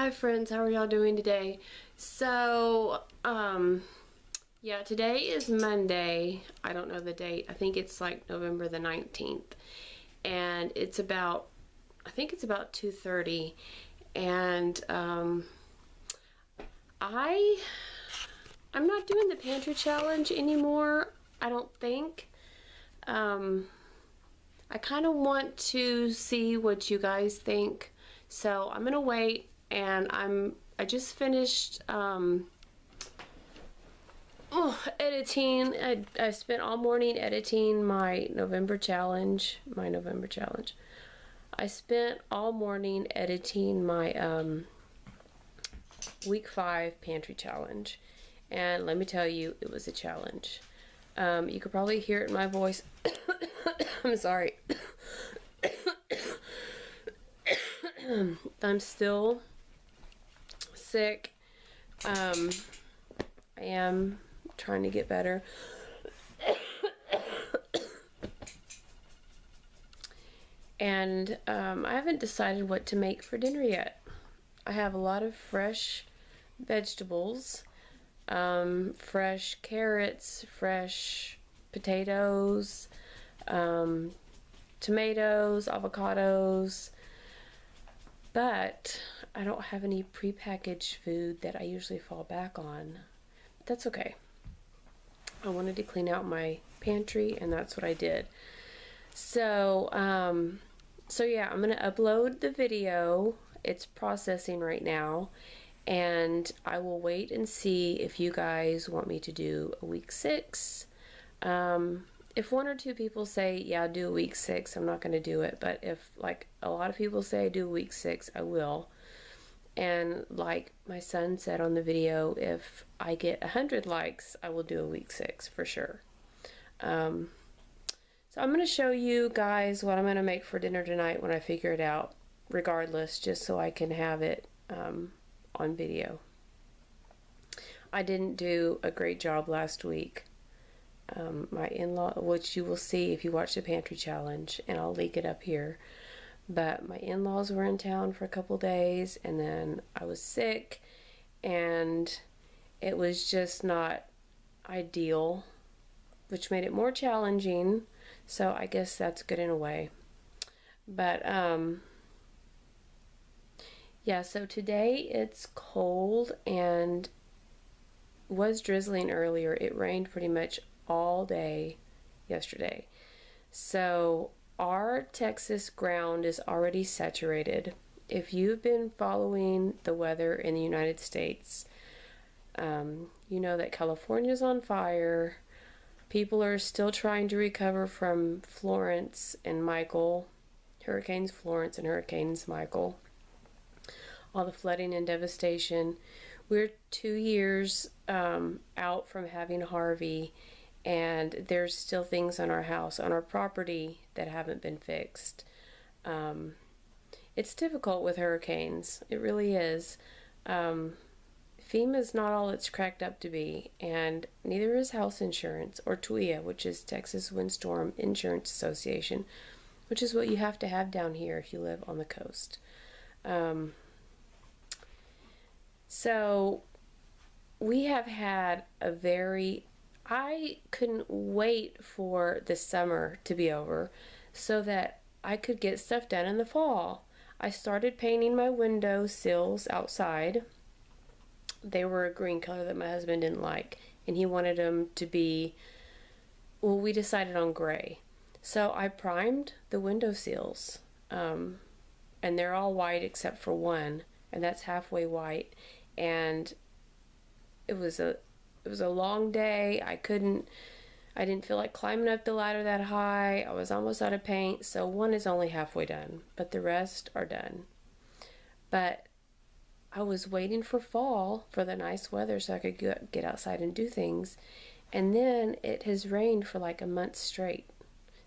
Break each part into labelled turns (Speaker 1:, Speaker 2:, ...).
Speaker 1: Hi friends, how are y'all doing today? So, yeah, today is Monday. I don't know the date. I think it's like November the 19th. And it's about, I think it's about 2:30. And, I'm not doing the pantry challenge anymore, I don't think. I kind of want to see what you guys think. So I'm gonna wait, and I just finished editing. I spent all morning editing my November challenge. I spent all morning editing my week 5 pantry challenge, and let me tell you, it was a challenge. You could probably hear it in my voice. I'm sorry. I'm still sick. I am trying to get better. And I haven't decided what to make for dinner yet. I have a lot of fresh vegetables, fresh carrots, fresh potatoes, tomatoes, avocados, but I don't have any prepackaged food that I usually fall back on. But that's okay. I wanted to clean out my pantry, and that's what I did. So, yeah, I'm gonna upload the video. It's processing right now, and I will wait and see if you guys want me to do a week 6. If 1 or 2 people say, yeah, do a week 6, I'm not going to do it. But if, like, a lot of people say do a week 6, I will. And like my son said on the video, if I get 100 likes, I will do a week 6 for sure. So I'm going to show you guys what I'm going to make for dinner tonight when I figure it out, regardless, just so I can have it on video. I didn't do a great job last week. My in-law, which you will see if you watch the pantry challenge, and I'll link it up here, but my in-laws were in town for a couple days, and then I was sick, and it was just not ideal, which made it more challenging. So I guess that's good in a way. But yeah, so today it's cold and was drizzling earlier. It rained pretty much all day yesterday. So our Texas ground is already saturated. If you've been following the weather in the United States, you know that California's on fire. People are still trying to recover from Florence and Michael, Hurricanes Florence and Hurricanes Michael. All the flooding and devastation. We're 2 years out from having Harvey, and there's still things on our house, on our property, that haven't been fixed. It's difficult with hurricanes. It really is. FEMA's not all it's cracked up to be, and neither is house insurance, or TWIA, which is Texas Windstorm Insurance Association, which is what you have to have down here if you live on the coast. So we have had a I couldn't wait for the summer to be over so that I could get stuff done in the fall. I started painting my window sills outside. They were a green color that my husband didn't like, and he wanted them to be, well, we decided on gray. So I primed the window sills, and they're all white except for one, and that's halfway white. And it was a long day. I didn't feel like climbing up the ladder that high. I was almost out of paint, so one is only halfway done, but the rest are done. But I was waiting for fall, for the nice weather, so I could get outside and do things. And then it has rained for like a month straight.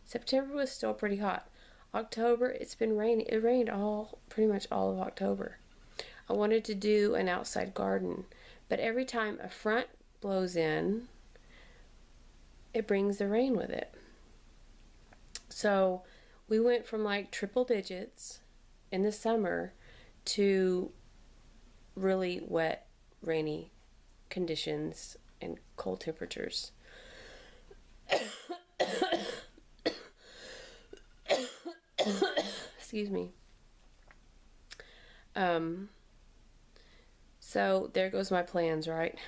Speaker 1: September was still pretty hot. October, it's been raining. It rained pretty much all of October. I wanted to do an outside garden, but every time a front blows in, it brings the rain with it. So we went from like triple digits in the summer to really wet, rainy conditions and cold temperatures. Excuse me. So there goes my plans, right?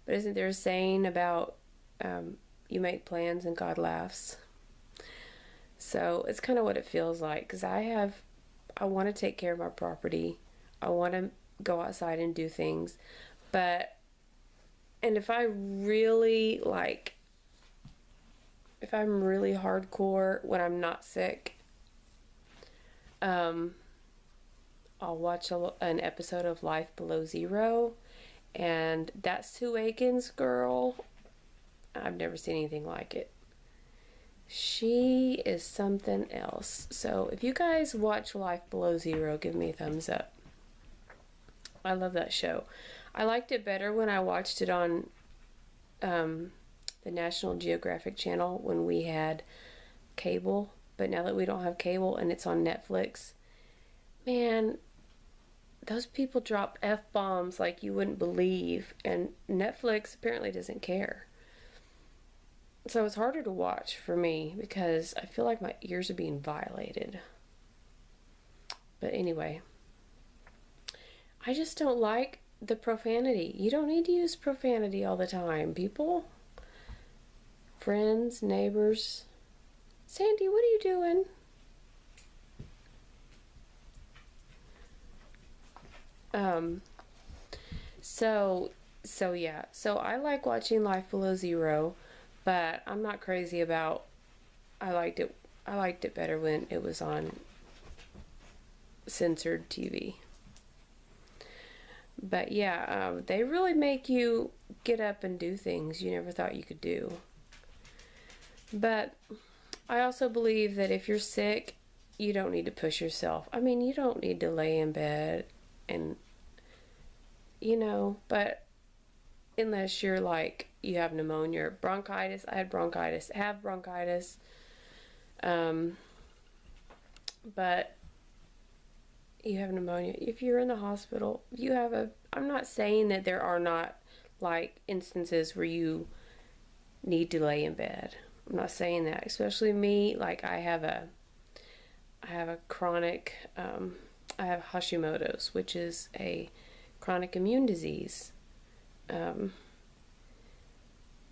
Speaker 1: But isn't there a saying about you make plans and God laughs? So it's kind of what it feels like, because I want to take care of my property. I want to go outside and do things. And if I'm really hardcore when I'm not sick, I'll watch an episode of Life Below Zero, and that Sue Aikens girl, I've never seen anything like it. She is something else. So if you guys watch Life Below Zero, give me a thumbs up. I love that show. I liked it better when I watched it on the National Geographic Channel when we had cable. But now that we don't have cable and it's on Netflix, man, those people drop F-bombs like you wouldn't believe. And Netflix apparently doesn't care. So it's harder to watch for me because I feel like my ears are being violated. But anyway, I just don't like the profanity. You don't need to use profanity all the time, people. Friends, neighbors. Sandy, what are you doing? So yeah. So I like watching Life Below Zero. But I'm not crazy about, I liked it better when it was on censored TV. But yeah, they really make you get up and do things you never thought you could do. But I also believe that if you're sick, you don't need to push yourself. I mean, you don't need to lay in bed and, but unless you're like, you have pneumonia or bronchitis. I had bronchitis. Have bronchitis. But you have pneumonia. If you're in the hospital, I'm not saying that there are not like instances where you need to lay in bed. I'm not saying that. Especially me, like I have a chronic, I have Hashimoto's, which is a chronic immune disease.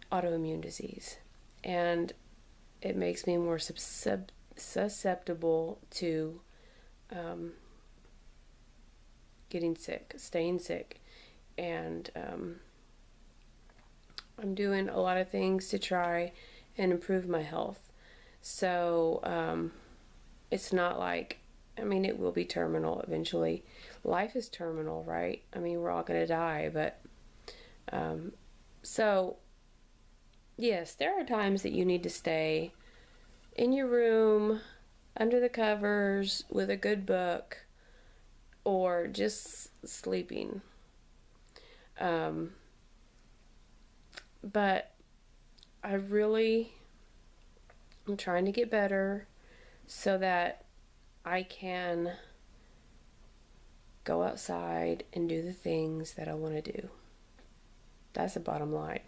Speaker 1: Autoimmune disease, and it makes me more susceptible to getting sick, staying sick, and I'm doing a lot of things to try and improve my health. So it's not like, I mean, it will be terminal eventually. Life is terminal, right? I mean, we're all gonna die, but so yes, there are times that you need to stay in your room, under the covers, with a good book, or just sleeping. But I'm trying to get better so that I can go outside and do the things that I want to do. That's the bottom line.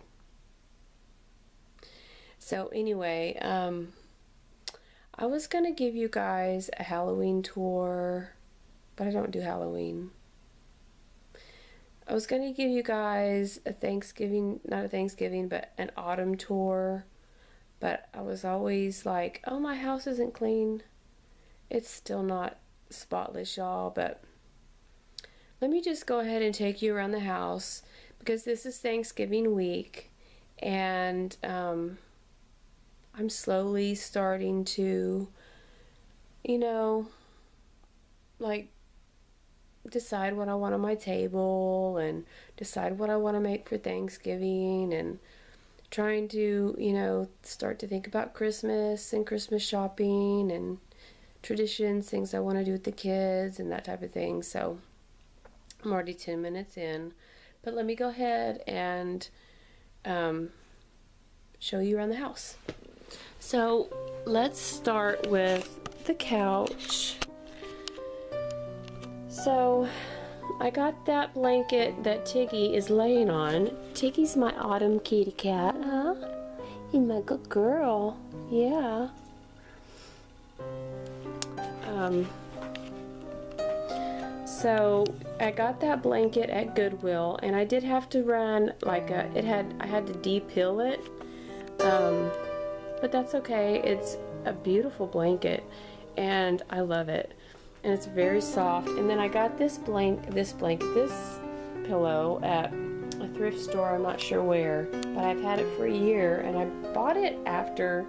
Speaker 1: So anyway, I was going to give you guys a Halloween tour, but I don't do Halloween. I was going to give you guys a Thanksgiving, not a Thanksgiving, but an autumn tour, but I was always like, oh, my house isn't clean. It's still not spotless, y'all, but let me just go ahead and take you around the house because this is Thanksgiving week, and I'm slowly starting to, like decide what I want on my table and decide what I want to make for Thanksgiving, and trying to, start to think about Christmas and Christmas shopping and traditions, things I want to do with the kids and that type of thing. So I'm already 10 minutes in, but let me go ahead and show you around the house. So let's start with the couch. So I got that blanket that Tiggy is laying on. Tiggy's my autumn kitty cat, huh? He's my good girl. Yeah. So I got that blanket at Goodwill, and I did have to run like I had to de-pill it, but that's okay. It's a beautiful blanket, and I love it, and it's very soft. And then I got this pillow at a thrift store. I'm not sure where, but I've had it for a year, and I bought it after,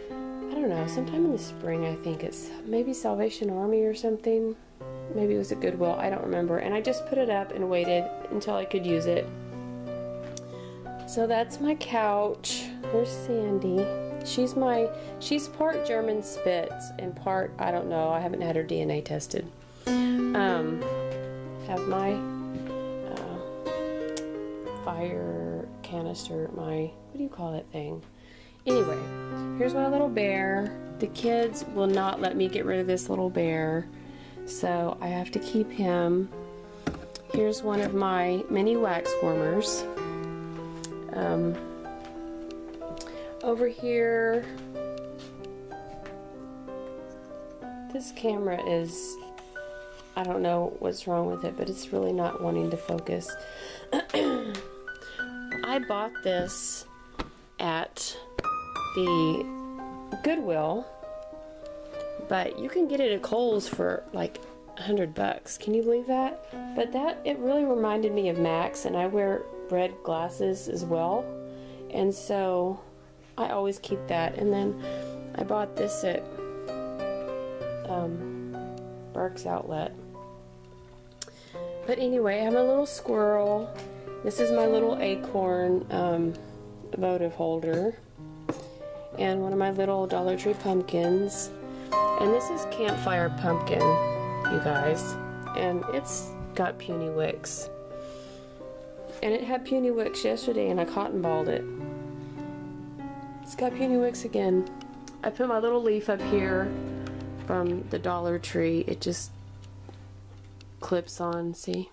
Speaker 1: I don't know, sometime in the spring. I think it's maybe Salvation Army or something. Maybe it was at Goodwill, I don't remember. And I just put it up and waited until I could use it. So that's my couch. There's Sandy. She's part German Spitz and part, I don't know, I haven't had her DNA tested. Have my fire canister, what do you call that thing? Anyway, here's my little bear. The kids will not let me get rid of this little bear, so I have to keep him. Here's one of my mini wax warmers. Over here, this camera is, I don't know what's wrong with it, but it's really not wanting to focus. I bought this at the Goodwill, but you can get it at Kohl's for like $100. Can you believe that? But it really reminded me of Max, and I wear red glasses as well, and so I always keep that. And then I bought this at Barks Outlet. But anyway, I have a little squirrel. This is my little acorn votive holder, and one of my little Dollar Tree pumpkins. And this is Campfire Pumpkin, you guys, and it's got puny wicks. And it had puny wicks yesterday, and I cotton balled it. It's got puny wicks again. I put my little leaf up here from the Dollar Tree. It just clips on, see?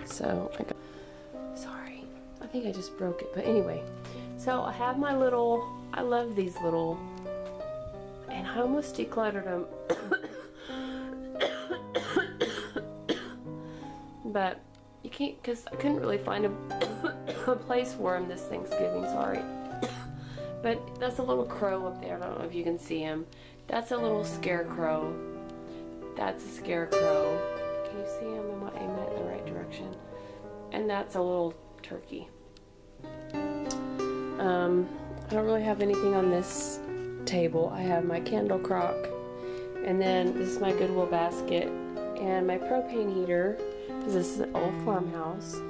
Speaker 1: So, sorry. I think I just broke it, but anyway. So, I have my little, I love these little, and I almost decluttered them. But you can't, because I couldn't really find a place for him this Thanksgiving, sorry. But that's a little crow up there. I don't know if you can see him. That's a little scarecrow. That's a scarecrow. Can you see him? Am I aiming it in the right direction? And that's a little turkey. I don't really have anything on this table. I have my candle crock, and then this is my Goodwill basket, and my propane heater, because this is an old farmhouse.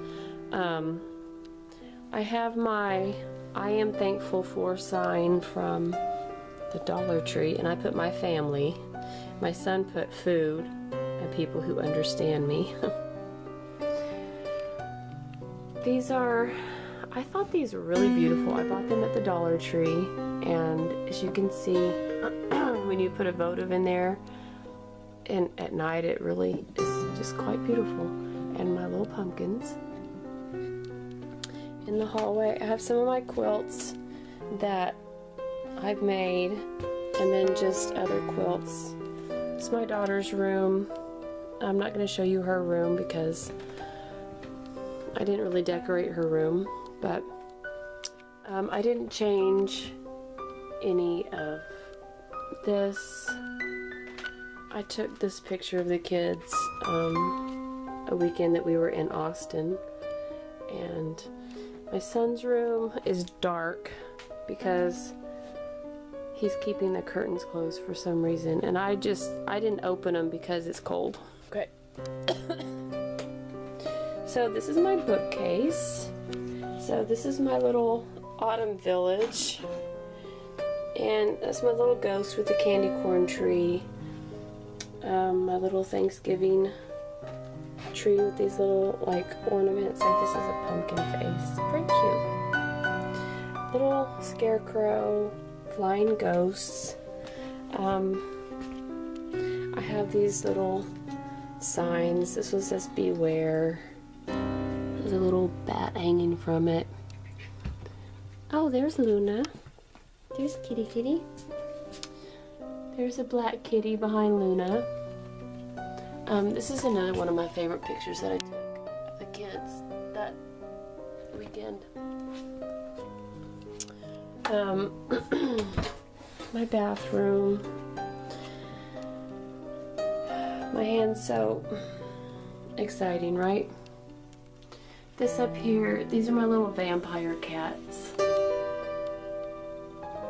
Speaker 1: I have my I am thankful for sign from the Dollar Tree, and I put my family. My son put food and people who understand me. These are, I thought these were really beautiful. I bought them at the Dollar Tree, and as you can see, when you put a votive in there, and at night it really is just quite beautiful. And my little pumpkins. In the hallway, I have some of my quilts that I've made, and then just other quilts. It's my daughter's room. I'm not going to show you her room because I didn't really decorate her room, but I didn't change any of this. I took this picture of the kids a weekend that we were in Austin, and my son's room is dark because he's keeping the curtains closed for some reason, and I didn't open them because it's cold. Okay. So this is my bookcase. So this is my little autumn village, and that's my little ghost with the candy corn tree. My little Thanksgiving tree with these little like ornaments. Like this is a pumpkin face. Pretty cute. Little scarecrow, flying ghosts. I have these little signs. This one says beware. There's a little bat hanging from it. Oh, there's Luna. There's Kitty Kitty. There's a black kitty behind Luna. This is another one of my favorite pictures that I took of the kids that weekend. My bathroom. My hand's so exciting, right? This up here, these are my little vampire cats.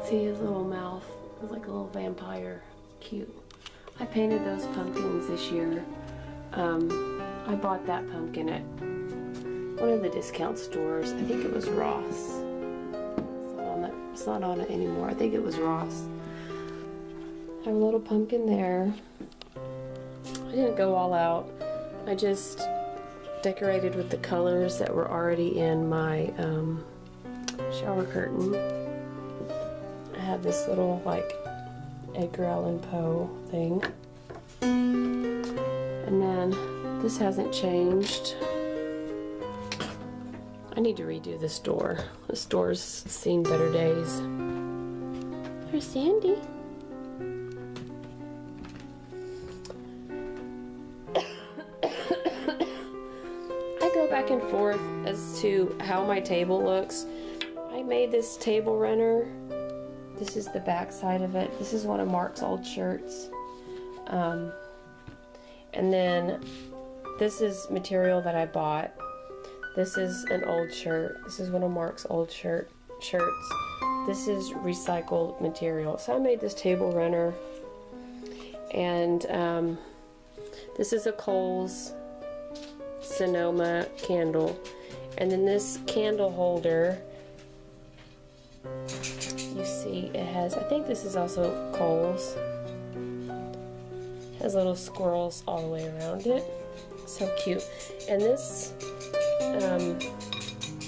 Speaker 1: See his little mouth? It's like a little vampire. Cute. I painted those pumpkins this year. I bought that pumpkin at one of the discount stores. I think it was Ross. It's not on it anymore. I think it was Ross. I have a little pumpkin there. I didn't go all out. I just decorated with the colors that were already in my shower curtain. I have this little like Edgar Allan Poe thing. And then this hasn't changed. I need to redo this door. This door's seen better days. There's Sandy. I go back and forth as to how my table looks. I made this table runner. This is the back side of it. This is one of Mark's old shirts. And then this is material that I bought. This is an old shirt. This is one of Mark's old shirts. This is recycled material. So I made this table runner. And this is a Kohl's Sonoma candle. And then this candle holder, you see it has, I think this is also Kohl's. It has little squirrels all the way around it. So cute. And this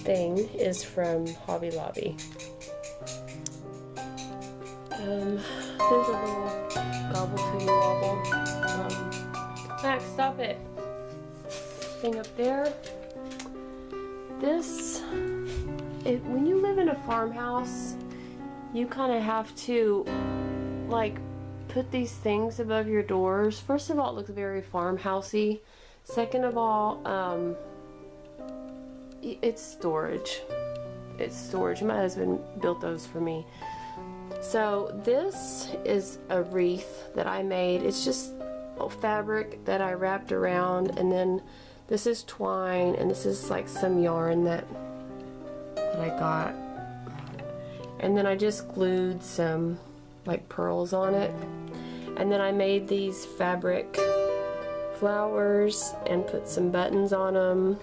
Speaker 1: thing is from Hobby Lobby. There's a little gobble to you wobble. Max, stop it. Thing up there. This, when you live in a farmhouse, you kind of have to like put these things above your doors. First of all, it looks very farmhousey. Second of all, it's storage. It's storage. My husband built those for me. So this is a wreath that I made. It's just fabric that I wrapped around, and then this is twine, and this is like some yarn that I got. And then I just glued some like pearls on it. And then I made these fabric flowers and put some buttons on them.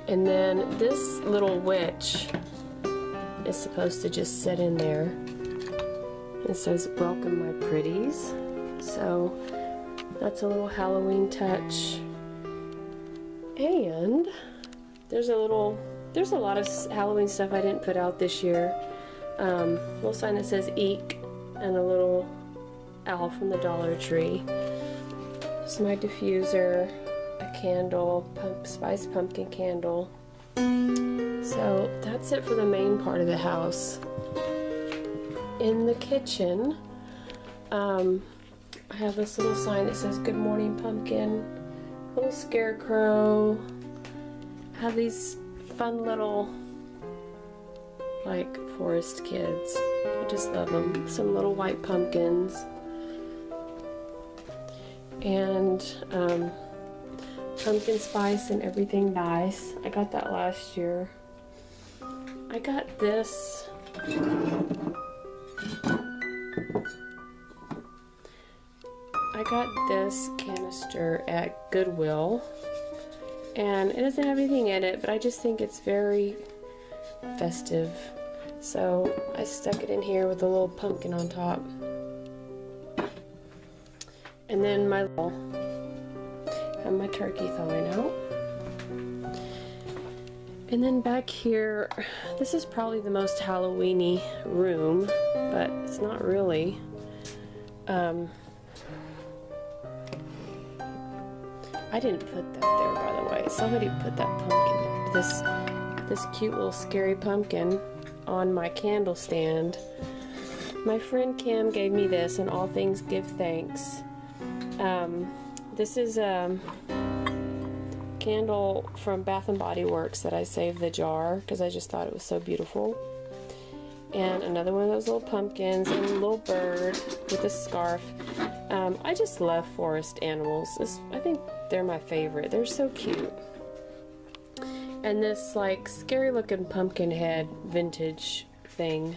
Speaker 1: And then this little witch is supposed to just sit in there. It says, "Welcome my pretties." So that's a little Halloween touch. And there's a lot of Halloween stuff I didn't put out this year. Little sign that says "Eek" and a little owl from the Dollar Tree. It's my diffuser, a candle, spice pumpkin candle. So that's it for the main part of the house. In the kitchen, I have this little sign that says "Good morning pumpkin," little scarecrow. I have these fun little like forest kids. I just love them. Some little white pumpkins. And pumpkin spice and everything nice. I got that last year. I got this. I got this canister at Goodwill. And it doesn't have anything in it, but I just think it's very festive. So I stuck it in here with a little pumpkin on top. And then my turkey thawing out. And then back here, this is probably the most Halloween-y room, but it's not really. I didn't put that there, by the way. Somebody put that pumpkin, this cute little scary pumpkin on my candle stand. My friend Kim gave me this, and all things give thanks. This is a candle from Bath and Body Works that I saved the jar because I just thought it was so beautiful. And another one of those little pumpkins and a little bird with a scarf. I just love forest animals. I think they're my favorite. They're so cute. And this like scary looking pumpkin head vintage thing.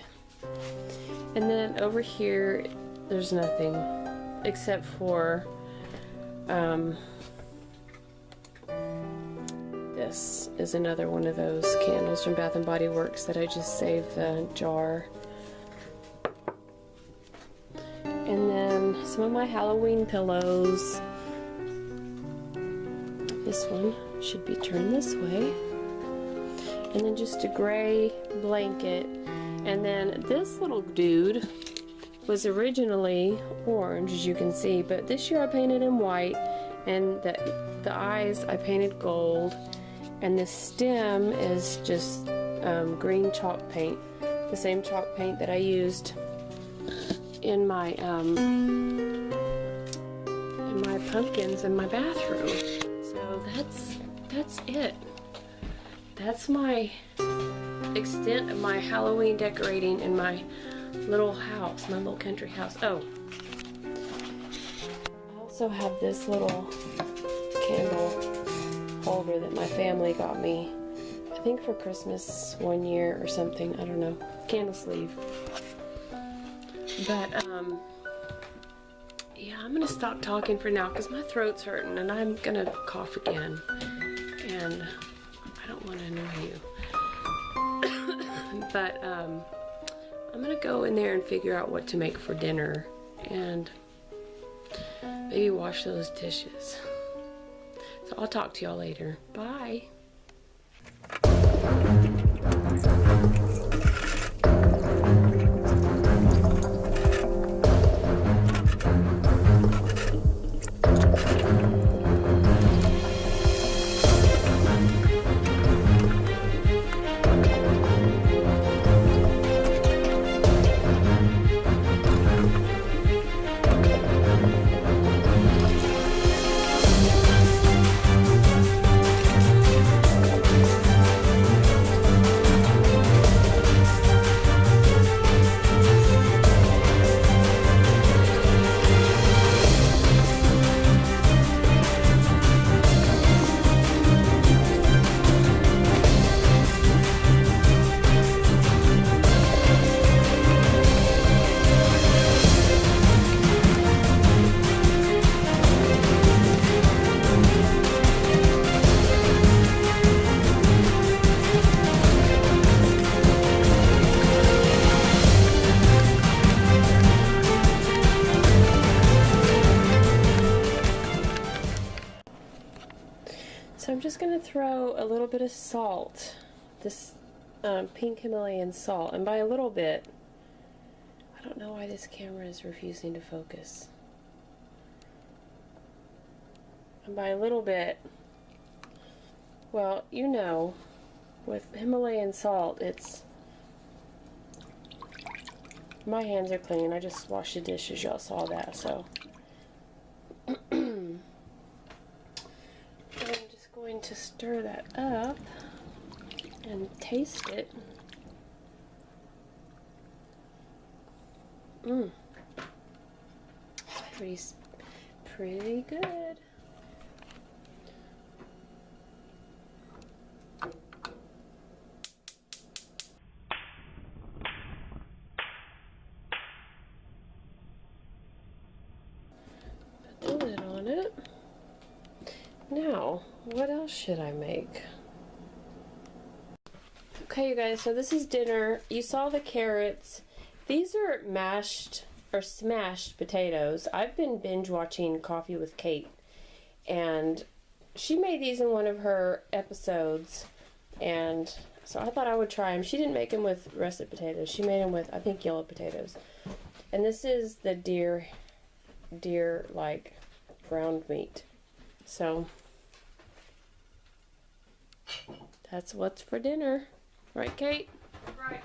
Speaker 1: And then over here there's nothing except for this is another one of those candles from Bath and Body Works that I just saved the jar. And then some of my Halloween pillows. This one should be turned this way. And then just a gray blanket. And then this little dude was originally orange, as you can see, but this year I painted him white, and the eyes I painted gold, and the stem is just green chalk paint, the same chalk paint that I used in my pumpkins in my bathroom. So that's it. That's my extent of my Halloween decorating in my little house, my little country house. Oh, I also have this little candle holder that my family got me, I think for Christmas one year or something, I don't know, candle sleeve. But yeah, I'm gonna stop talking for now because my throat's hurting and I'm gonna cough again, and I don't want to annoy you. But I'm gonna go in there and figure out what to make for dinner and maybe wash those dishes. So I'll talk to y'all later. Bye. So I'm just going to throw a little bit of salt, this pink Himalayan salt, and by a little bit, I don't know why this camera is refusing to focus. And by a little bit, well, you know, with Himalayan salt, my hands are clean. I just washed the dishes, y'all saw that, so. Going to stir that up and taste it. It's pretty good. Put the lid on it. Now, what else should I make? Okay, you guys, so this is dinner. You saw the carrots. These are mashed or smashed potatoes. I've been binge watching Coffee with Kate, and she made these in one of her episodes, and so I thought I would try them. She didn't make them with russet potatoes. She made them with, I think, yellow potatoes. And this is the deer like ground meat. So That's what's for dinner. Right, Kate?
Speaker 2: Right.